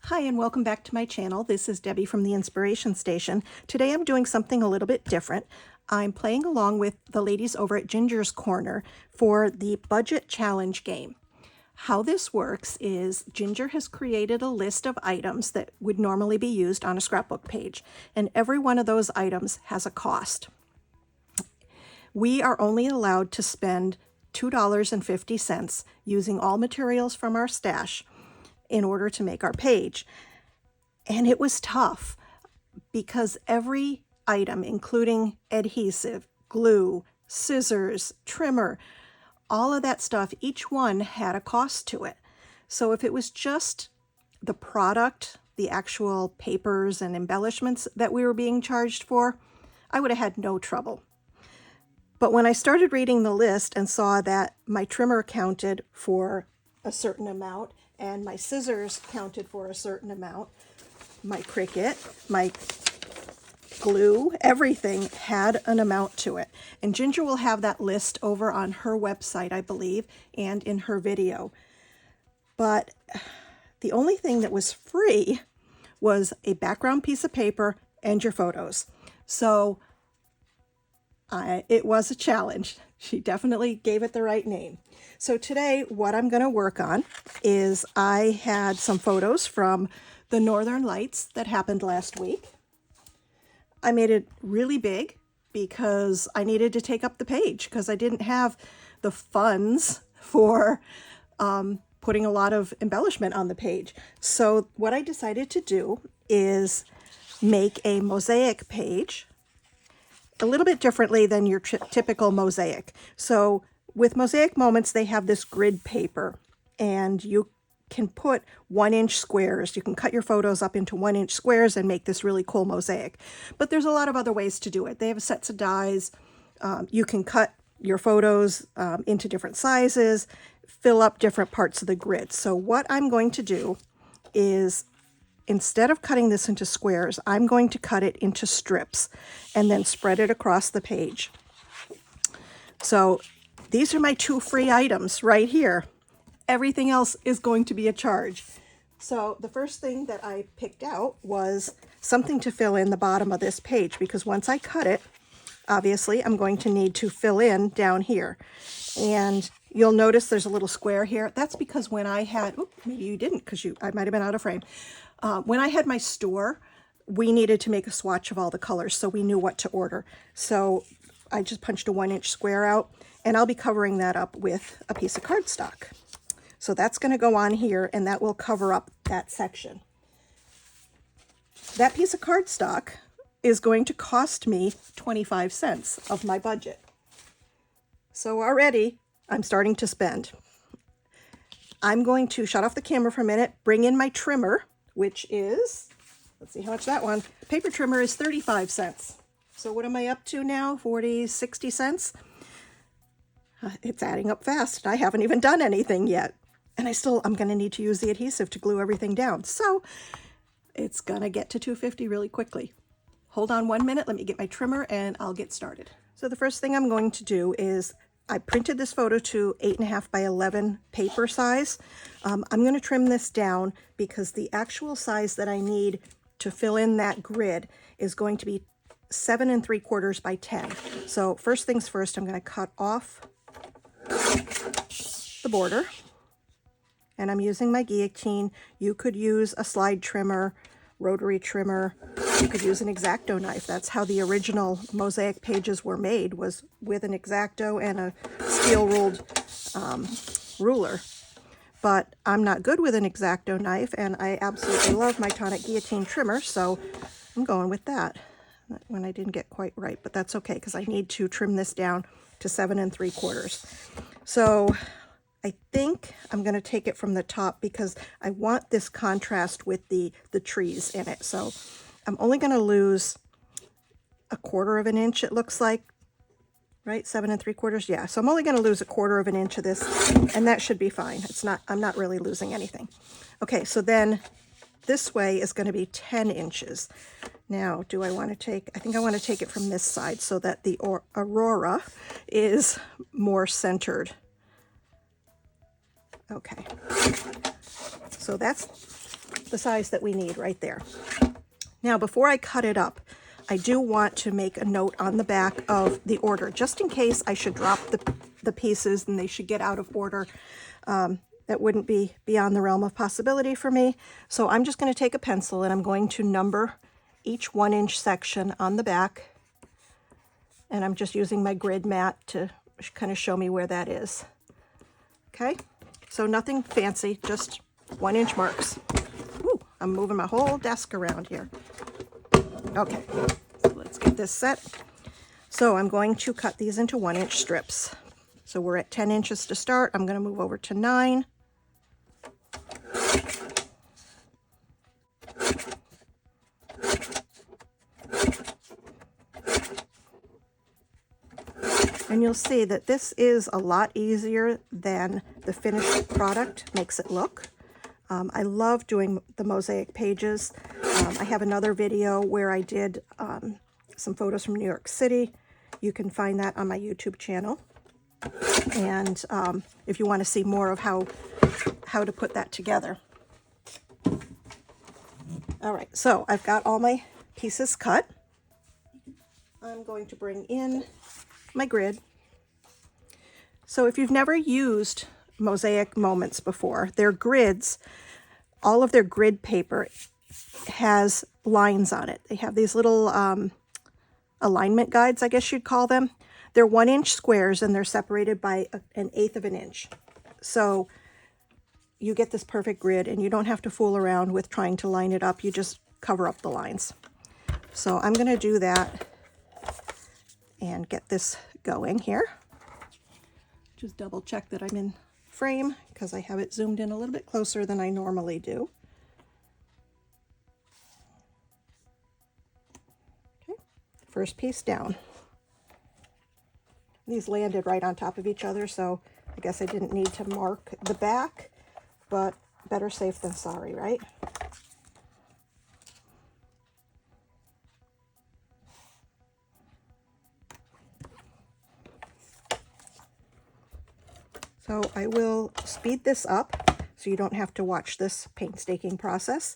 Hi and welcome back to my channel. This is Debbie from the Inspiration Station. Today I'm doing something a little bit different. I'm playing along with the ladies over at Ginger's Corner for the budget challenge game. How this works is Ginger has created a list of items that would normally be used on a scrapbook page, and every one of those items has a cost. We are only allowed to spend $2.50 using all materials from our stash in order to make our page. And it was tough because every item, including adhesive, glue, scissors, trimmer, all of that stuff, each one had a cost to it. So if it was just the product, the actual papers and embellishments that we were being charged for, I would have had no trouble. But when I started reading the list and saw that my trimmer counted for a certain amount and my scissors counted for a certain amount, my Cricut, my glue, everything had an amount to it. And Ginger will have that list over on her website, I believe, and in her video. But the only thing that was free was a background piece of paper and your photos. So it was a challenge. She definitely gave it the right name. So today, what I'm going to work on is I had some photos from the Northern Lights that happened last week. I made it really big because I needed to take up the page because I didn't have the funds for putting a lot of embellishment on the page. So what I decided to do is make a mosaic page a little bit differently than your typical mosaic. So with Mosaic Moments, they have this grid paper, and you can put 1-inch squares. You can cut your photos up into 1-inch squares and make this really cool mosaic. But there's a lot of other ways to do it. They have sets of dies. You can cut your photos into different sizes, fill up different parts of the grid. So what I'm going to do is, instead of cutting this into squares, I'm going to cut it into strips and then spread it across the page. So these are my two free items right here. Everything else is going to be a charge. So the first thing that I picked out was something to fill in the bottom of this page, because once I cut it, obviously I'm going to need to fill in down here. And you'll notice there's a little square here. That's because when I had, maybe you didn't, because I might have been out of frame. When I had my store, we needed to make a swatch of all the colors so we knew what to order. So I just punched a 1-inch square out, and I'll be covering that up with a piece of cardstock. So that's going to go on here, and that will cover up that section. That piece of cardstock is going to cost me 25 cents of my budget. So already I'm starting to spend. I'm going to shut off the camera for a minute, bring in my trimmer, which is, let's see how much that one, paper trimmer is 35 cents. So what am I up to now? 40, 60 cents? It's adding up fast. I haven't even done anything yet. And I'm going to need to use the adhesive to glue everything down. So it's going to get to $2.50 really quickly. Hold on 1 minute. Let me get my trimmer and I'll get started. So the first thing I'm going to do is I printed this photo to 8.5 by 11 paper size. I'm going to trim this down because the actual size that I need to fill in that grid is going to be 7 3/4 by 10. So first things first, I'm going to cut off the border. And I'm using my guillotine. You could use a slide trimmer, rotary trimmer. You could use an X-Acto knife. That's how the original mosaic pages were made, was with an X-Acto and a steel-ruled ruler. But I'm not good with an X-Acto knife, and I absolutely love my tonic guillotine trimmer, so I'm going with that. That one I didn't get quite right, but that's okay, because I need to trim this down to 7 3/4. So I think I'm going to take it from the top because I want this contrast with the trees in it. So I'm only going to lose 1/4 of an inch, it looks like, right? 7 3/4. Yeah. So I'm only going to lose 1/4 of an inch of this, and that should be fine. I'm not really losing anything. Okay. So then this way is going to be 10 inches. Now, do I want to take, I think I want to take it from this side so that the aurora is more centered. Okay, so that's the size that we need right there. Now, before I cut it up, I do want to make a note on the back of the order, just in case I should drop the pieces and they should get out of order. That wouldn't be beyond the realm of possibility for me. So I'm just going to take a pencil and I'm going to number each 1-inch section on the back. And I'm just using my grid mat to kind of show me where that is. Okay, so nothing fancy, just 1-inch marks. Ooh, I'm moving my whole desk around here. Okay, so let's get this set. So I'm going to cut these into 1-inch strips. So we're at 10 inches to start. I'm going to move over to 9. And you'll see that this is a lot easier than the finished product makes it look. I love doing the mosaic pages. I have another video where I did some photos from New York City. You can find that on my YouTube channel. And if you want to see more of how to put that together. All right, so I've got all my pieces cut. I'm going to bring in my grid. So if you've never used Mosaic Moments before, their grids, all of their grid paper has lines on it. They have these little alignment guides, I guess you'd call them. They're 1-inch squares and they're separated by 1/8 of an inch. So you get this perfect grid and you don't have to fool around with trying to line it up. You just cover up the lines. So I'm going to do that and get this going here. Just double check that I'm in frame because I have it zoomed in a little bit closer than I normally do. Okay, first piece down. These landed right on top of each other, so I guess I didn't need to mark the back, but better safe than sorry, right? So I will speed this up so you don't have to watch this painstaking process.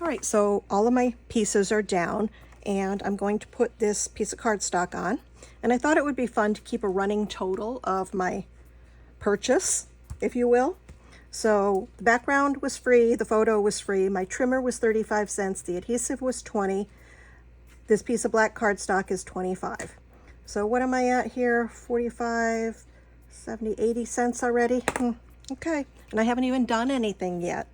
All right, so all of my pieces are down and I'm going to put this piece of cardstock on. And I thought it would be fun to keep a running total of my purchase, if you will. So the background was free, the photo was free, my trimmer was 35 cents, the adhesive was 20, this piece of black cardstock is 25. So what am I at here? 45, 70, 80 cents already? Okay, and I haven't even done anything yet.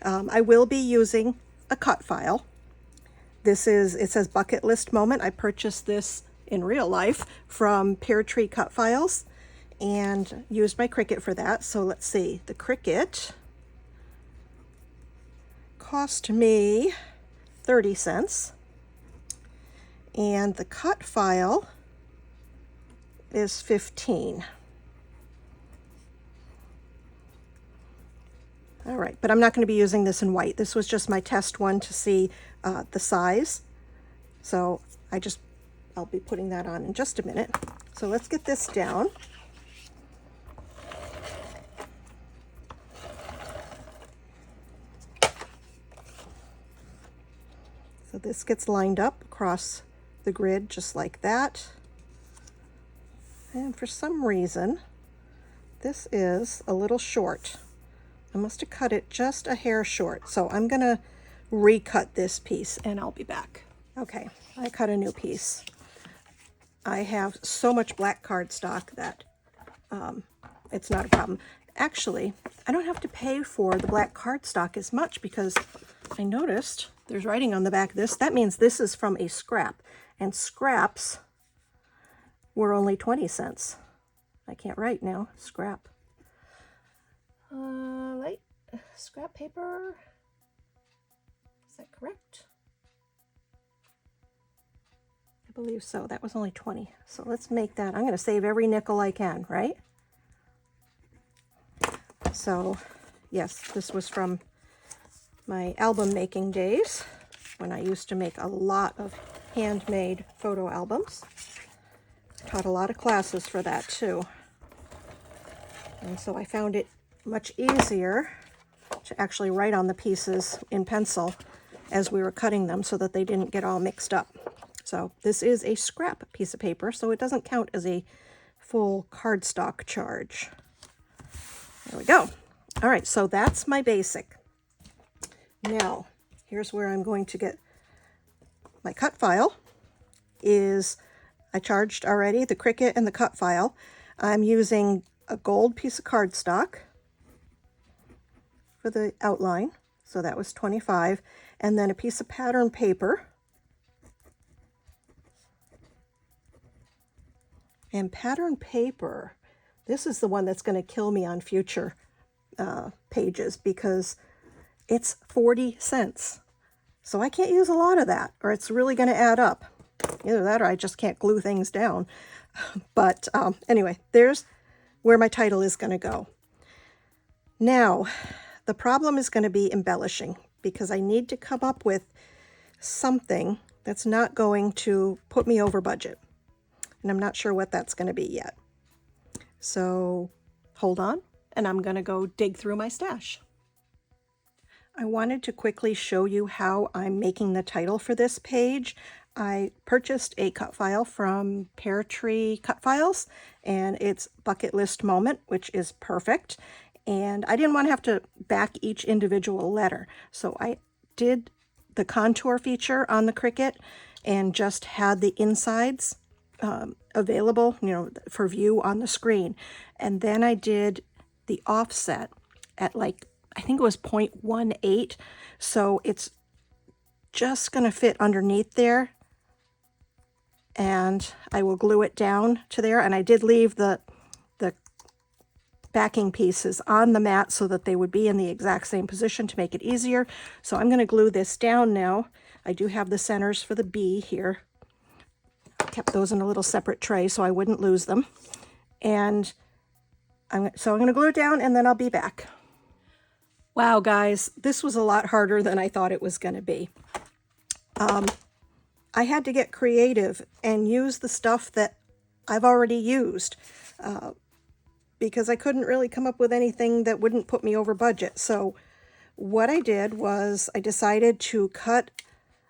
I will be using a cut file. This is, it says Bucket List Moment. I purchased this in real life from Pear Tree Cut Files and used my Cricut for that. So let's see, the Cricut cost me 30 cents and the cut file is 15. All right, but I'm not going to be using this in white. This was just my test one to see the size. So I'll be putting that on in just a minute. So let's get this down. So this gets lined up across the grid just like that. And for some reason, this is a little short. I must have cut it just a hair short. So I'm gonna recut this piece and I'll be back. Okay, I cut a new piece. I have so much black cardstock that it's not a problem. Actually, I don't have to pay for the black cardstock as much because I noticed there's writing on the back of this. That means this is from a scrap, and scraps were only 20 cents. I can't write now. Scrap. Light scrap paper. Is that correct? I believe so. That was only 20. So let's make that. I'm going to save every nickel I can, right? So yes, this was from my album making days when I used to make a lot of handmade photo albums. I taught a lot of classes for that too. And so I found it much easier to actually write on the pieces in pencil as we were cutting them so that they didn't get all mixed up. So this is a scrap piece of paper, so it doesn't count as a full cardstock charge. There we go. All right, so that's my basic. Now, here's where I'm going to get my cut file. I charged already the Cricut and the cut file. I'm using a gold piece of cardstock for the outline, so that was 25, and then a piece of pattern paper. And pattern paper, this is the one that's going to kill me on future pages because it's 40 cents. So I can't use a lot of that, or it's really going to add up. Either that or I just can't glue things down. But anyway, there's where my title is going to go. Now, the problem is going to be embellishing because I need to come up with something that's not going to put me over budget. And I'm not sure what that's going to be yet. So hold on, and I'm going to go dig through my stash. I wanted to quickly show you how I'm making the title for this page. I purchased a cut file from Pear Tree Cut Files, and it's Bucket List Moment, which is perfect. And I didn't want to have to back each individual letter, so I did the contour feature on the Cricut and just had the insides available, for view on the screen. And then I did the offset at I think it was 0.18. So it's just going to fit underneath there. And I will glue it down to there. And I did leave the backing pieces on the mat so that they would be in the exact same position to make it easier. So I'm going to glue this down now. I do have the centers for the B here. Kept those in a little separate tray so I wouldn't lose them. And I'm going to glue it down and then I'll be back. Wow, guys, this was a lot harder than I thought it was going to be. I had to get creative and use the stuff that I've already used because I couldn't really come up with anything that wouldn't put me over budget. So what I did was I decided to cut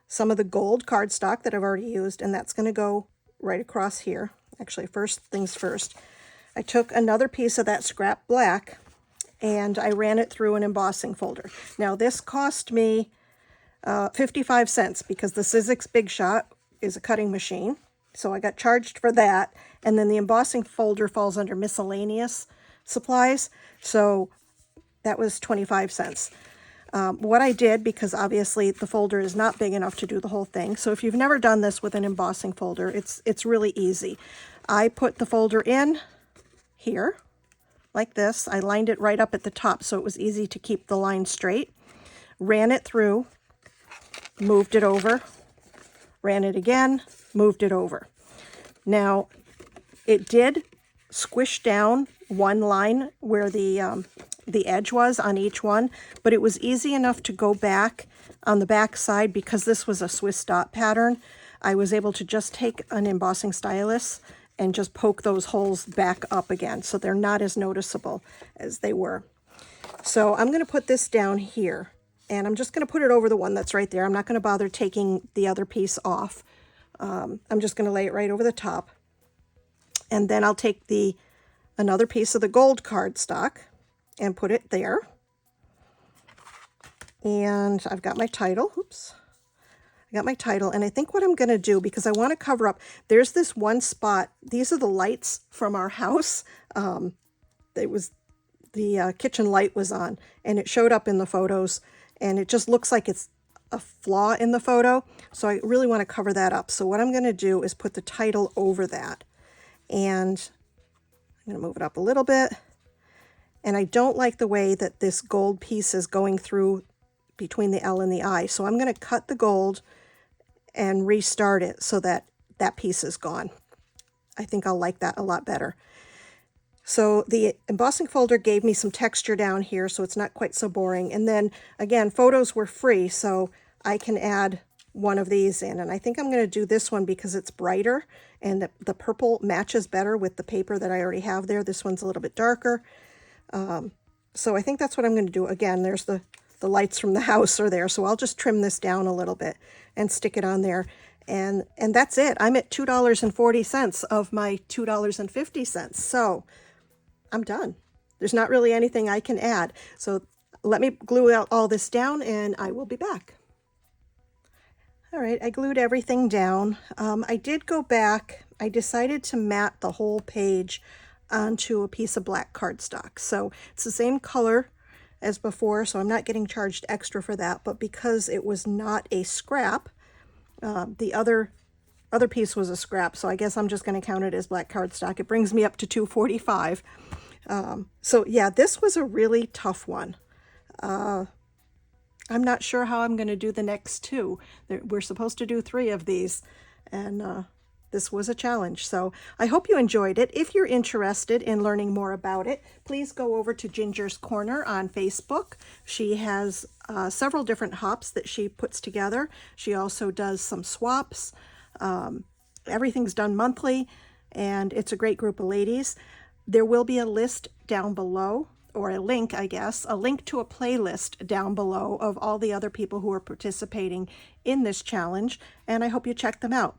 some of the gold cardstock that I've already used, and that's going to go right across here. Actually, first things first, I took another piece of that scrap black and I ran it through an embossing folder. Now this cost me 55 cents because the Sizzix Big Shot is a cutting machine. So I got charged for that. And then the embossing folder falls under miscellaneous supplies. So that was 25 cents. What I did, because obviously the folder is not big enough to do the whole thing. So if you've never done this with an embossing folder, it's really easy. I put the folder in here like this. I lined it right up at the top so it was easy to keep the line straight. Ran it through, moved it over, ran it again, moved it over. Now, it did squish down one line where the edge was on each one, but it was easy enough to go back on the back side because this was a Swiss dot pattern. I was able to just take an embossing stylus and just poke those holes back up again so they're not as noticeable as they were. So I'm going to put this down here, and I'm just going to put it over the one that's right there. I'm not going to bother taking the other piece off. I'm just going to lay it right over the top. And then I'll take another piece of the gold cardstock and put it there. And I've got my title. Oops. I got my title. And I think what I'm going to do, because I want to cover up, there's this one spot. These are the lights from our house. It was the kitchen light was on, and it showed up in the photos, and it just looks like it's a flaw in the photo. So I really want to cover that up. So what I'm going to do is put the title over that. and I'm going to move it up a little bit. And I don't like the way that this gold piece is going through between the L and the I. So I'm going to cut the gold and restart it so that that piece is gone. I think I'll like that a lot better. So the embossing folder gave me some texture down here, so it's not quite so boring. And then again, photos were free, so I can add one of these in. And I think I'm going to do this one because it's brighter and the purple matches better with the paper that I already have there. This one's a little bit darker. So I think that's what I'm going to do. Again, there's the lights from the house are there, so I'll just trim this down a little bit and stick it on there. And that's it. I'm at $2.40 of my $2.50. So I'm done. There's not really anything I can add. So let me glue out all this down and I will be back. All right, I glued everything down. I did go back. I decided to mat the whole page onto a piece of black cardstock. So it's the same color as before, so I'm not getting charged extra for that. But because it was not a scrap, the other piece was a scrap, so I guess I'm just going to count it as black cardstock. It brings me up to $2.45. So yeah, this was a really tough one. I'm not sure how I'm going to do the next two. We're supposed to do 3 of these, and this was a challenge. So I hope you enjoyed it. If you're interested in learning more about it, please go over to Ginger's Corner on Facebook. She has several different hops that she puts together. She also does some swaps. Everything's done monthly, and it's a great group of ladies. There will be a list down below, or a link, I guess, a link to a playlist down below of all the other people who are participating in this challenge, and I hope you check them out.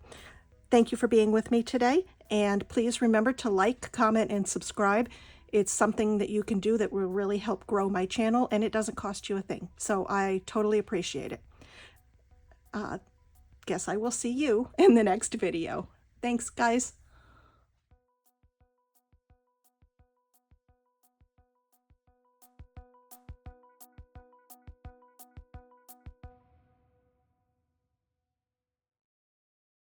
Thank you for being with me today, and please remember to like, comment, and subscribe. It's something that you can do that will really help grow my channel, and it doesn't cost you a thing, so I totally appreciate it. Guess I will see you in the next video. Thanks, guys.